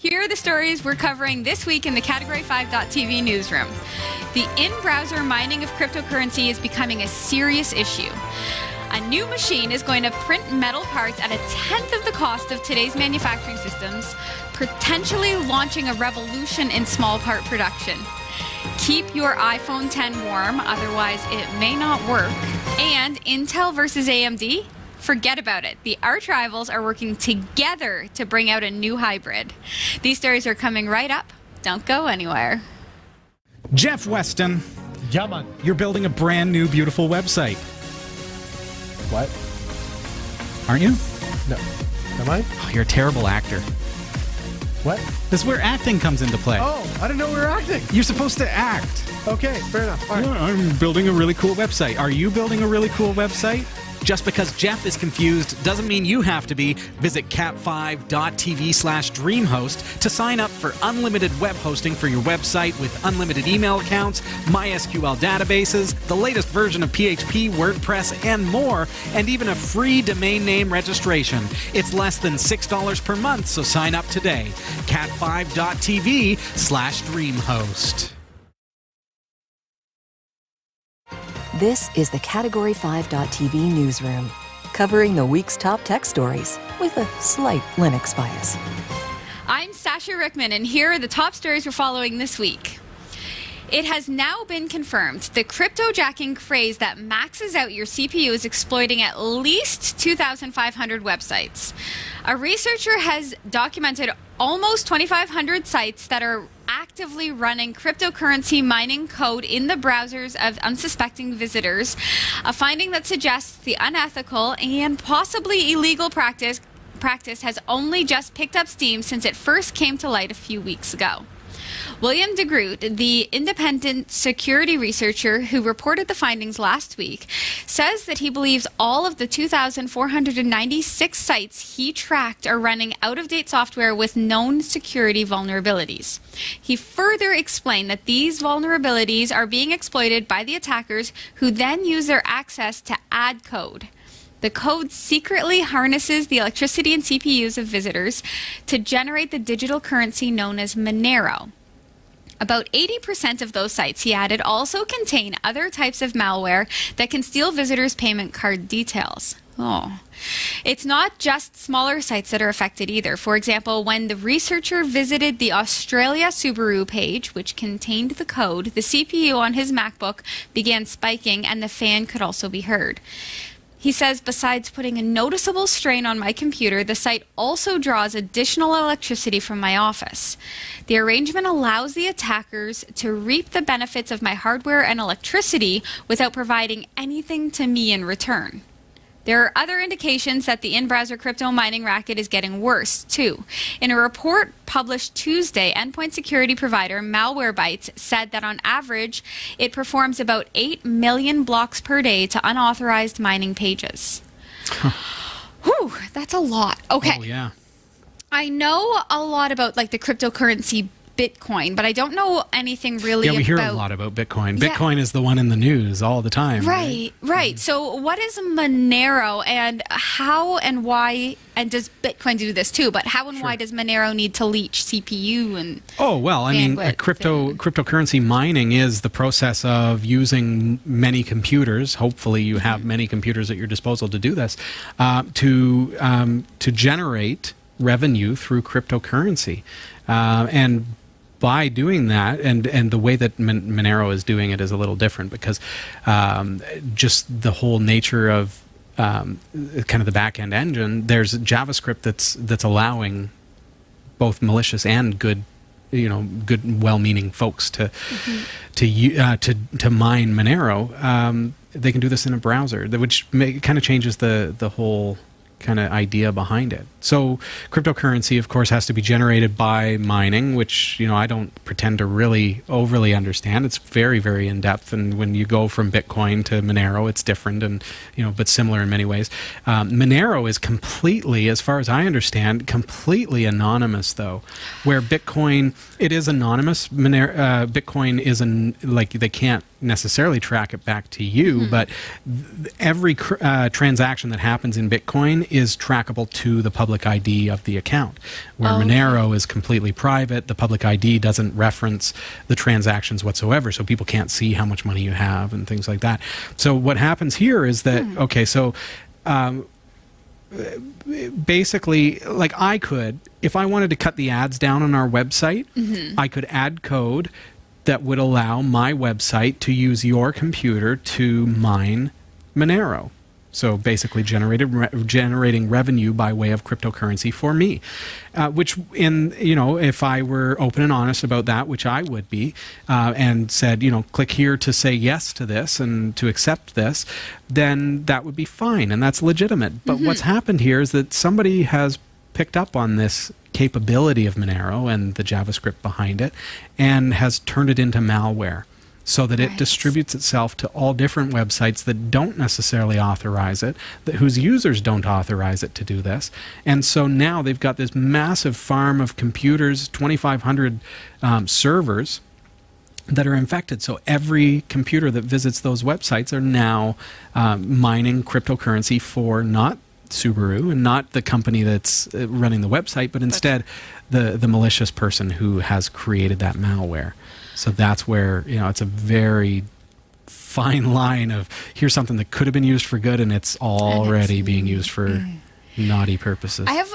Here are the stories we're covering this week in the Category 5.tv newsroom. The in-browser mining of cryptocurrency is becoming a serious issue. A new machine is going to print metal parts at 1/10 of the cost of today's manufacturing systems, potentially launching a revolution in small part production. Keep your iPhone X warm, otherwise it may not work. And Intel versus AMD? Forget about it. The arch rivals are working together to bring out a new hybrid. These stories are coming right up. Don't go anywhere. Jeff Weston. Yeah, man. You're building a brand new, beautiful website. What? Aren't you? No. Am I? Oh, you're a terrible actor. What? This is where acting comes into play. Oh, I didn't know we were acting. You're supposed to act. Okay, fair enough. All right. Yeah, I'm building a really cool website. Are you building a really cool website? Just because Jeff is confused doesn't mean you have to be. Visit cat5.tv/dreamhost to sign up for unlimited web hosting for your website with unlimited email accounts, MySQL databases, the latest version of PHP, WordPress, and more, and even a free domain name registration. It's less than $6 per month, so sign up today. cat5.tv/dreamhost. This is the Category 5.tv newsroom, covering the week's top tech stories with a slight Linux bias. I'm Sasha Rickman, and here are the top stories we're following this week. It has now been confirmed the cryptojacking craze that maxes out your CPU is exploiting at least 2,500 websites. A researcher has documented almost 2,500 sites that are actively running cryptocurrency mining code in the browsers of unsuspecting visitors, a finding that suggests the unethical and possibly illegal practice has only just picked up steam since it first came to light a few weeks ago. William DeGroot, the independent security researcher who reported the findings last week, says that he believes all of the 2,496 sites he tracked are running out-of-date software with known security vulnerabilities. He further explained that these vulnerabilities are being exploited by the attackers who then use their access to add code. The code secretly harnesses the electricity and CPUs of visitors to generate the digital currency known as Monero. About 80% of those sites, he added, also contain other types of malware that can steal visitors' payment card details. Oh. It's not just smaller sites that are affected either. For example, when the researcher visited the Australia Subaru page, which contained the code, the CPU on his MacBook began spiking and the fan could also be heard. He says, besides putting a noticeable strain on my computer, the site also draws additional electricity from my office. The arrangement allows the attackers to reap the benefits of my hardware and electricity without providing anything to me in return. There are other indications that the in-browser crypto mining racket is getting worse, too. In a report published Tuesday, endpoint security provider Malwarebytes said that on average, it performs about 8 million blocks per day to unauthorized mining pages. Whew, that's a lot. Okay. Oh, yeah. I know a lot about like the cryptocurrency Bitcoin, but I don't know anything really about... Yeah, we hear a lot about Bitcoin. Yeah. Bitcoin is the one in the news all the time. Right. So what is Monero, and how and why, and does Bitcoin do this too, but how and why does Monero need to leech CPU and Oh, well, I mean, cryptocurrency mining is the process of using many computers, hopefully you have many computers at your disposal to do this, to generate revenue through cryptocurrency. And by doing that, and the way that Monero is doing it is a little different because just the whole nature of kind of the back-end engine, there's JavaScript that's allowing both malicious and good, good, well-meaning folks to mine Monero. They can do this in a browser, which kind of changes the whole kind of idea behind it. So cryptocurrency, of course, has to be generated by mining, which, I don't pretend to really overly understand. It's very, very in-depth, and when you go from Bitcoin to Monero, it's different and, but similar in many ways. Monero is completely, as far as I understand, completely anonymous, though, where Bitcoin, it is anonymous. Bitcoin isn't, like, they can't necessarily track it back to you, but every transaction that happens in Bitcoin is trackable to the public ID of the account, where Monero is completely private. The public ID doesn't reference the transactions whatsoever, so people can't see how much money you have and things like that. So what happens here is that, okay, so basically, like, I could, if I wanted to cut the ads down on our website, I could add code that would allow my website to use your computer to mine Monero. So basically generating revenue by way of cryptocurrency for me, which, if I were open and honest about that, which I would be, and said, click here to say yes to this and to accept this, then that would be fine and that's legitimate. But what's happened here is that somebody has picked up on this capability of Monero and the JavaScript behind it and has turned it into malware, so that it distributes itself to all different websites that don't necessarily authorize it, whose users don't authorize it to do this. And so now they've got this massive farm of computers, 2,500 servers that are infected. So every computer that visits those websites are now mining cryptocurrency for not Subaru and not the company that's running the website, but instead the malicious person who has created that malware. So that's where, it's a very fine line of, here's something that could have been used for good and it's already being used for naughty purposes. I have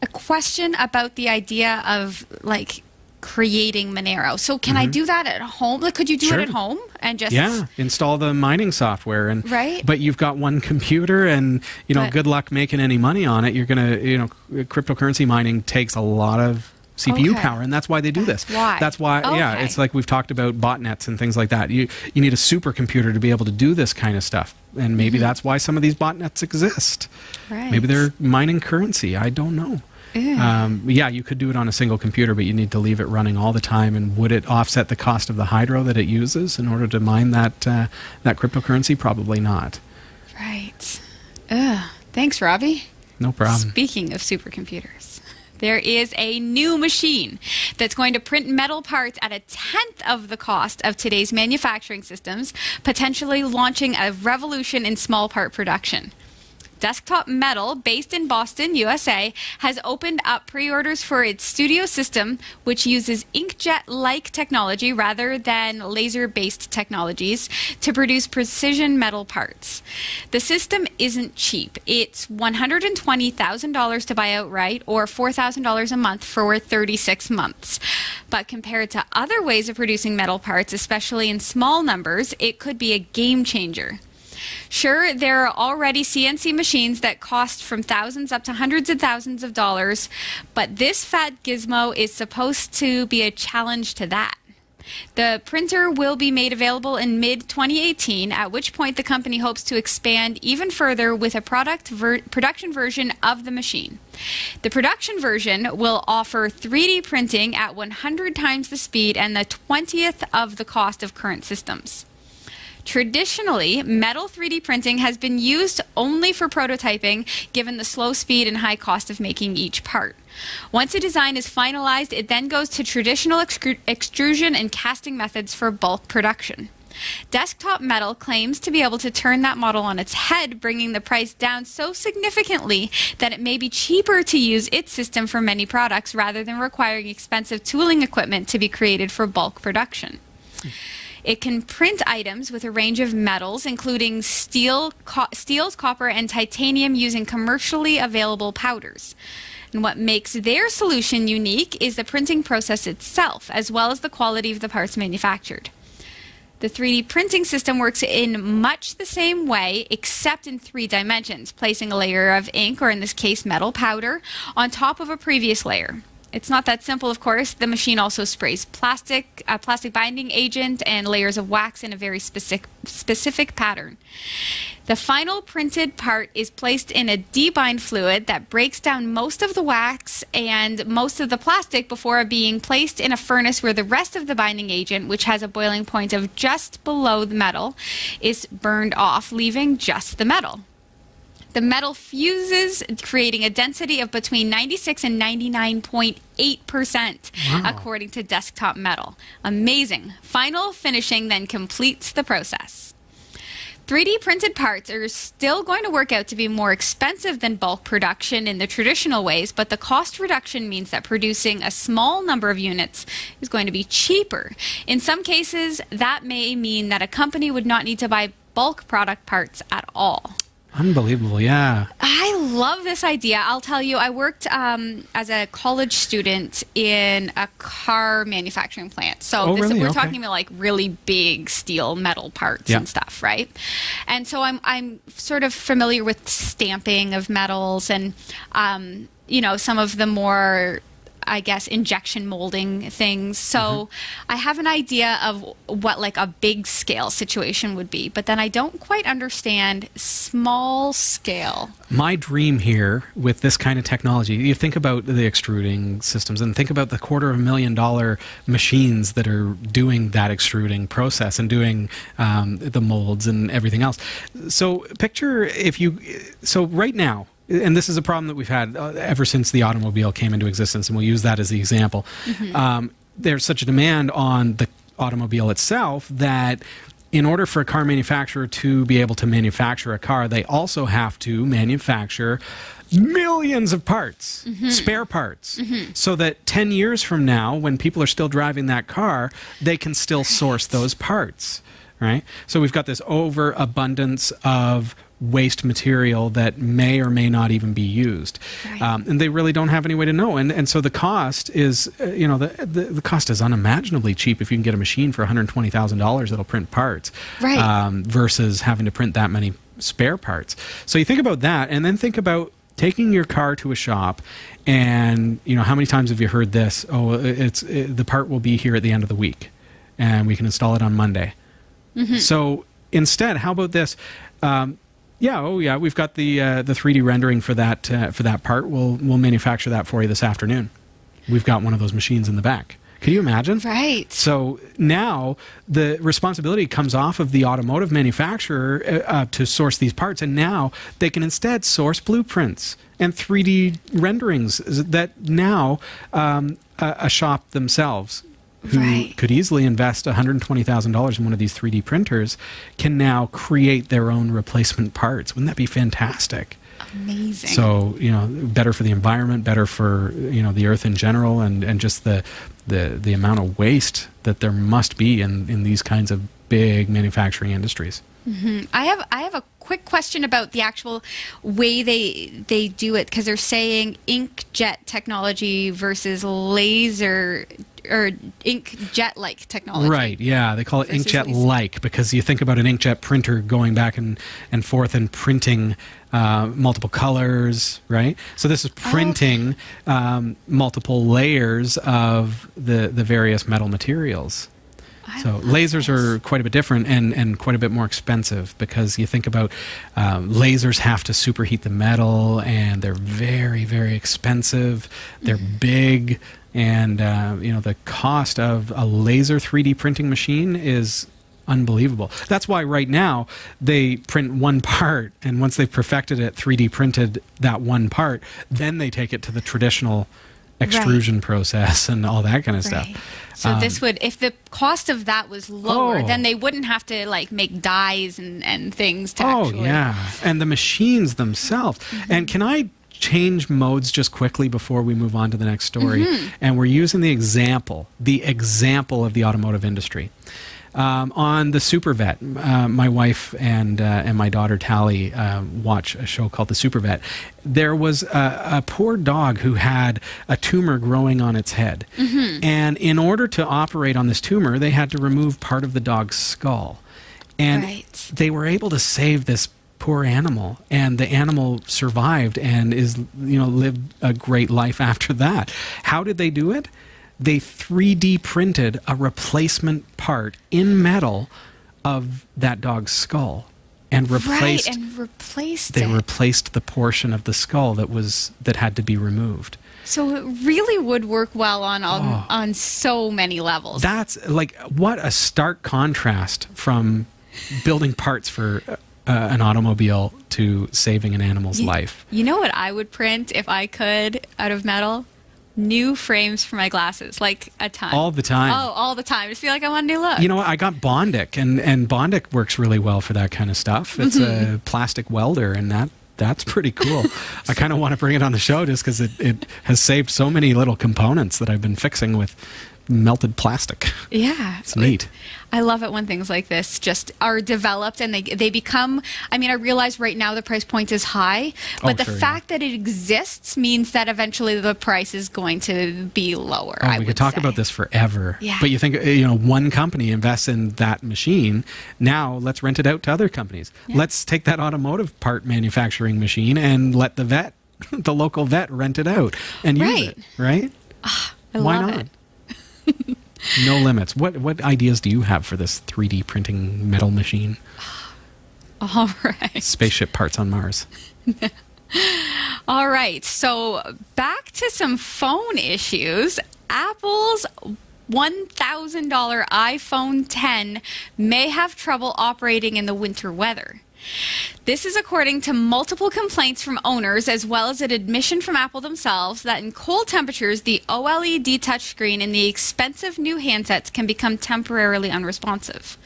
a question about the idea of, like, creating Monero. So can I do that at home? Like, could you do it at home and just install the mining software and right? But you've got one computer and good luck making any money on it. You're gonna cryptocurrency mining takes a lot of CPU power, and that's why they do this. That's why it's like we've talked about botnets and things like that. You need a supercomputer to be able to do this kind of stuff, and maybe that's why some of these botnets exist. Right. Maybe they're mining currency. I don't know. You could do it on a single computer, but you need to leave it running all the time. And would it offset the cost of the hydro that it uses in order to mine that cryptocurrency? Probably not. Right. Thanks, Robbie. No problem. Speaking of supercomputers, there is a new machine that's going to print metal parts at 1/10 of the cost of today's manufacturing systems, potentially launching a revolution in small part production. Desktop Metal, based in Boston, USA, has opened up pre-orders for its studio system, which uses inkjet-like technology rather than laser-based technologies to produce precision metal parts. The system isn't cheap. It's $120,000 to buy outright, or $4,000 a month for 36 months. But compared to other ways of producing metal parts, especially in small numbers, it could be a game changer. Sure, there are already CNC machines that cost from thousands up to hundreds of thousands of dollars, but this fat gizmo is supposed to be a challenge to that. The printer will be made available in mid-2018, at which point the company hopes to expand even further with a production version of the machine. The production version will offer 3D printing at 100 times the speed and the 20th of the cost of current systems. Traditionally, metal 3D printing has been used only for prototyping, given the slow speed and high cost of making each part. Once a design is finalized, it then goes to traditional extrusion and casting methods for bulk production. Desktop Metal claims to be able to turn that model on its head, bringing the price down so significantly that it may be cheaper to use its system for many products rather than requiring expensive tooling equipment to be created for bulk production. It can print items with a range of metals, including steels, copper, and titanium, using commercially available powders. And what makes their solution unique is the printing process itself, as well as the quality of the parts manufactured. The 3D printing system works in much the same way, except in 3 dimensions, placing a layer of ink, or in this case metal powder, on top of a previous layer. It's not that simple, of course. The machine also sprays plastic binding agent and layers of wax in a very specific pattern. The final printed part is placed in a debind fluid that breaks down most of the wax and most of the plastic before being placed in a furnace where the rest of the binding agent, which has a boiling point of just below the metal, is burned off, leaving just the metal. The metal fuses, creating a density of between 96 and 99.8%, according to Desktop Metal. Amazing. Final finishing then completes the process. 3D printed parts are still going to work out to be more expensive than bulk production in the traditional ways, but the cost reduction means that producing a small number of units is going to be cheaper. In some cases, that may mean that a company would not need to buy bulk product parts at all. Unbelievable, yeah. I love this idea. I'll tell you, I worked as a college student in a car manufacturing plant. So really? We're Okay. talking about like really big steel metal parts and stuff, right? And so I'm sort of familiar with stamping of metals and, you know, some of the more, I guess, injection molding things. So I have an idea of what like a big scale situation would be, but then I don't quite understand small scale. My dream here with this kind of technology, you think about the extruding systems and think about the $250,000 machines that are doing that extruding process and doing the molds and everything else. So picture if you, so right now, and this is a problem that we've had ever since the automobile came into existence, and we'll use that as the example. There's such a demand on the automobile itself that in order for a car manufacturer to be able to manufacture a car, they also have to manufacture millions of parts, spare parts, so that 10 years from now, when people are still driving that car, they can still source those parts, right? So we've got this overabundance of waste material that may or may not even be used. And they really don't have any way to know. And so the cost is, you know, the cost is unimaginably cheap if you can get a machine for $120,000 that'll print parts, versus having to print that many spare parts. So you think about that, and then think about taking your car to a shop, and, you know, how many times have you heard this? Oh, the part will be here at the end of the week, and we can install it on Monday. So instead, how about this? Yeah, we've got the 3D rendering for that part. We'll manufacture that for you this afternoon. We've got one of those machines in the back. Can you imagine? Right. So now the responsibility comes off of the automotive manufacturer to source these parts, and now they can instead source blueprints and 3D renderings that now a shop themselves, who could easily invest $120,000 in one of these 3D printers, can now create their own replacement parts. Wouldn't that be fantastic? Amazing. So, you know, better for the environment, better for, you know, the earth in general, and just the amount of waste that there must be in these kinds of big manufacturing industries. I have a quick question about the actual way they do it, because they're saying inkjet technology versus laser or inkjet-like technology. Right, yeah. They call it inkjet-like because you think about an inkjet printer going back and forth and printing multiple colors, right? So this is printing multiple layers of the various metal materials. So lasers are quite a bit different and quite a bit more expensive, because you think about lasers have to superheat the metal, and they're very, very expensive. They're big, and you know, the cost of a laser 3D printing machine is unbelievable. That's why right now they print one part, and once they've perfected it, 3D printed that one part, then they take it to the traditional extrusion process and all that kind of stuff. So this would, if the cost of that was lower, then they wouldn't have to like make dies and things to actually... yeah. And the machines themselves. And can I change modes just quickly before we move on to the next story? And we're using the example of the automotive industry. On the Super Vet, my wife and my daughter Tally watch a show called The Super Vet. There was a poor dog who had a tumor growing on its head. And in order to operate on this tumor, they had to remove part of the dog's skull. And they were able to save this poor animal, and the animal survived and lived a great life after that. How did they do it? They 3D printed a replacement part in metal of that dog's skull, and replaced the portion of the skull that had to be removed. So it really would work well on so many levels. That's like, what a stark contrast from building parts for an automobile to saving an animal's life. You know what I would print if I could out of metal? New frames for my glasses, like a ton. All the time. Oh, all the time. I just feel like I want a new look. You know what? I got Bondic, and Bondic works really well for that kind of stuff. It's a plastic welder, and that's pretty cool. I kind of want to bring it on the show just because it has saved so many little components that I've been fixing with melted plastic. Yeah. It's neat. I love it when things like this just are developed and they become, I mean, I realize right now the price point is high, but the fact that it exists means that eventually the price is going to be lower. We could talk about this forever. Yeah. But you think, one company invests in that machine. Now let's rent it out to other companies. Yeah. Let's take that automotive part manufacturing machine and let the local vet rent it out and use it, right? Why not? No limits. What ideas do you have for this 3D printing metal machine? All right. Spaceship parts on Mars. All right. So back to some phone issues. Apple's $1,000 iPhone 10 may have trouble operating in the winter weather. This is according to multiple complaints from owners, as well as an admission from Apple themselves that in cold temperatures, the OLED touchscreen in the expensive new handsets can become temporarily unresponsive.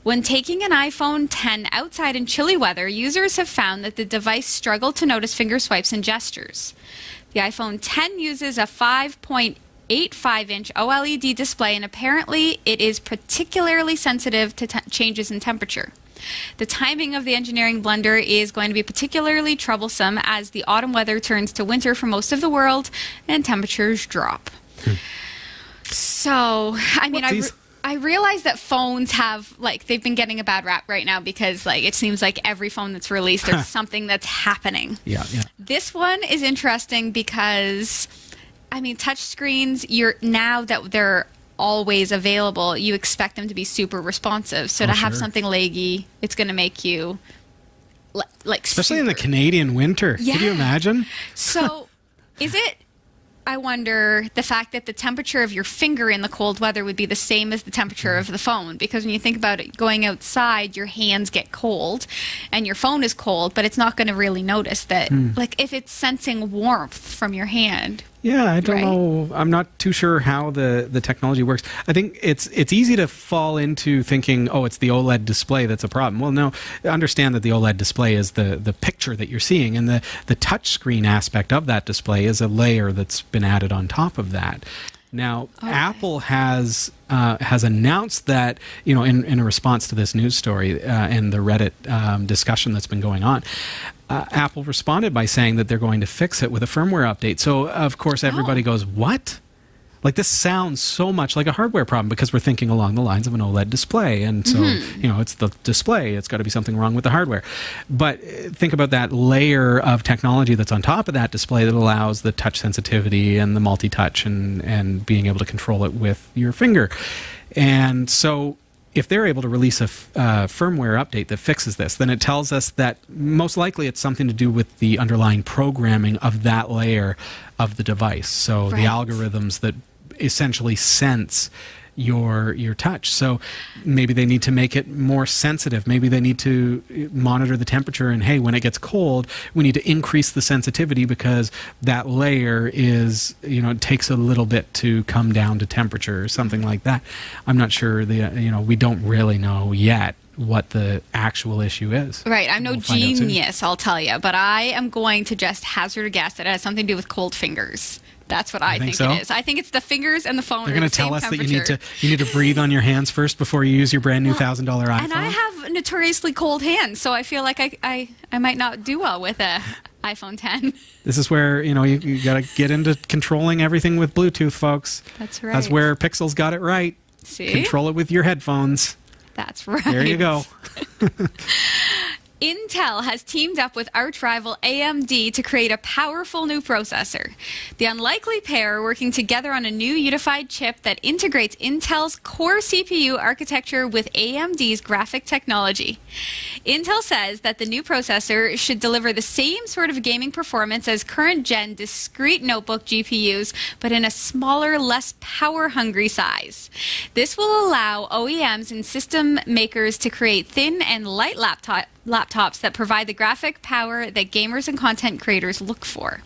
When taking an iPhone 10 outside in chilly weather, users have found that the device struggled to notice finger swipes and gestures. The iPhone 10 uses a 5.85-inch OLED display, and apparently it is particularly sensitive to changes in temperature. The timing of the engineering blunder is going to be particularly troublesome as the autumn weather turns to winter for most of the world and temperatures drop. So, I mean, I realize that phones have, they've been getting a bad rap right now because, it seems like every phone that's released, there's something that's happening. Yeah. This one is interesting because, I mean, touchscreens, now that they're always available, you expect them to be super responsive. So to have something leggy, it's going to make you especially in the Canadian winter. Yeah. Could you imagine? So is it, I wonder, the fact that the temperature of your finger in the cold weather would be the same as the temperature of the phone? Because when you think about it, going outside, your hands get cold and your phone is cold, but it's not going to really notice that, if it's sensing warmth from your hand. Yeah, I don't know. I'm not too sure how the technology works. I think it's easy to fall into thinking, oh, it's the OLED display that's a problem. Well, no, understand that the OLED display is the picture that you're seeing, and the touch screen aspect of that display is a layer that's been added on top of that. Now, Apple has announced that, in a response to this news story and the Reddit discussion that's been going on, Apple responded by saying that they're going to fix it with a firmware update. So, of course, everybody goes, what? This sounds so much like a hardware problem because we're thinking along the lines of an OLED display. And so, it's the display. It's got to be something wrong with the hardware. But think about that layer of technology that's on top of that display that allows the touch sensitivity and the multi-touch and being able to control it with your finger. And so if they're able to release a firmware update that fixes this, then it tells us that most likely it's something to do with the underlying programming of that layer of the device. So the algorithms that essentially sense your touch. So maybe they need to make it more sensitive. Maybe they need to monitor the temperature, and hey, when it gets cold, we need to increase the sensitivity because that layer is, it takes a little bit to come down to temperature or something like that. I'm not sure we don't really know yet what the actual issue is. Right. I'm no genius, I'll tell you, but I am going to just hazard a guess that it has something to do with cold fingers. That's what I think it is. I think it's the fingers and the phone. They're going to tell us that you need to breathe on your hands first before you use your brand new $1,000 iPhone. And I have notoriously cold hands, so I feel like I might not do well with a iPhone 10. This is where you got to get into controlling everything with Bluetooth, folks. That's right. That's where Pixel's got it right. See? Control it with your headphones. That's right. There you go. Intel has teamed up with arch rival AMD to create a powerful new processor. The unlikely pair are working together on a new unified chip that integrates Intel's core CPU architecture with AMD's graphic technology. Intel says that the new processor should deliver the same sort of gaming performance as current-gen discrete notebook GPUs, but in a smaller, less power-hungry size. This will allow OEMs and system makers to create thin and light laptops laptops that provide the graphic power that gamers and content creators look for.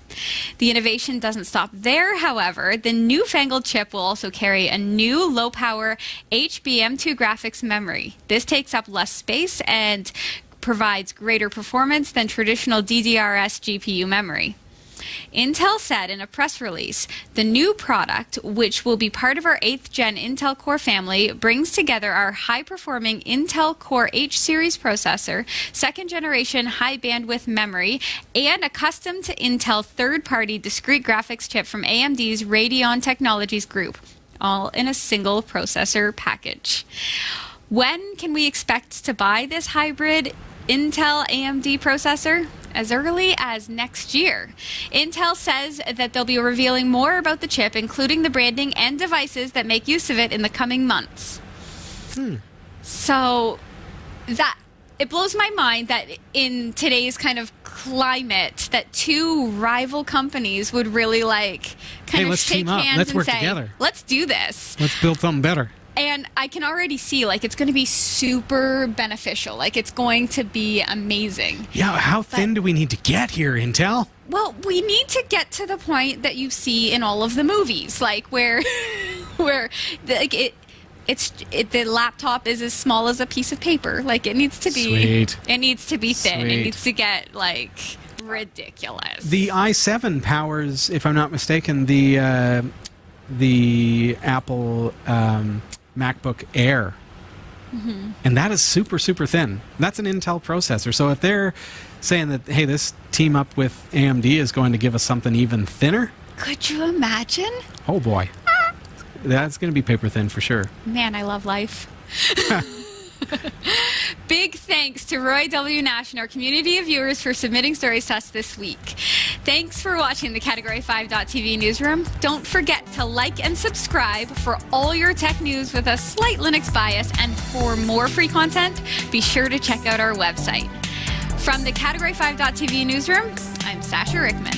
The innovation doesn't stop there, however. The newfangled chip will also carry a new low-power HBM2 graphics memory. This takes up less space and provides greater performance than traditional DDR-S GPU memory. Intel said in a press release, the new product, which will be part of our 8th Gen Intel Core family, brings together our high-performing Intel Core H series processor, 2nd generation high-bandwidth memory, and a custom-to-Intel third-party discrete graphics chip from AMD's Radeon Technologies Group, all in a single processor package. When can we expect to buy this hybrid Intel AMD processor? As early as next year. Intel says that they'll be revealing more about the chip, including the branding and devices that make use of it in the coming months. So that it blows my mind that in today's kind of climate that two rival companies would really like kind of let's shake team up. hands Let's and work say, together. let's do this. Let's build something better. And I can already see, like, it's going to be super beneficial. Like, it's going to be amazing. Yeah, how thin do we need to get here, Intel? Well, we need to get to the point that you see in all of the movies, like, where the laptop is as small as a piece of paper. Like, it needs to be... Sweet. It needs to be thin. Sweet. It needs to get, like, ridiculous. The i7 powers, if I'm not mistaken, the Apple... MacBook Air. And that is super, super thin. That's an Intel processor. So if they're saying that, hey, this team up with AMD is going to give us something even thinner. Could you imagine? Oh, boy. That's going to be paper thin for sure. Man, I love life. Big thanks to Roy W. Nash and our community of viewers for submitting stories to us this week. Thanks for watching the Category 5.tv newsroom. Don't forget to like and subscribe for all your tech news with a slight Linux bias. And for more free content, be sure to check out our website. From the Category 5.tv newsroom, I'm Sasha Rickman.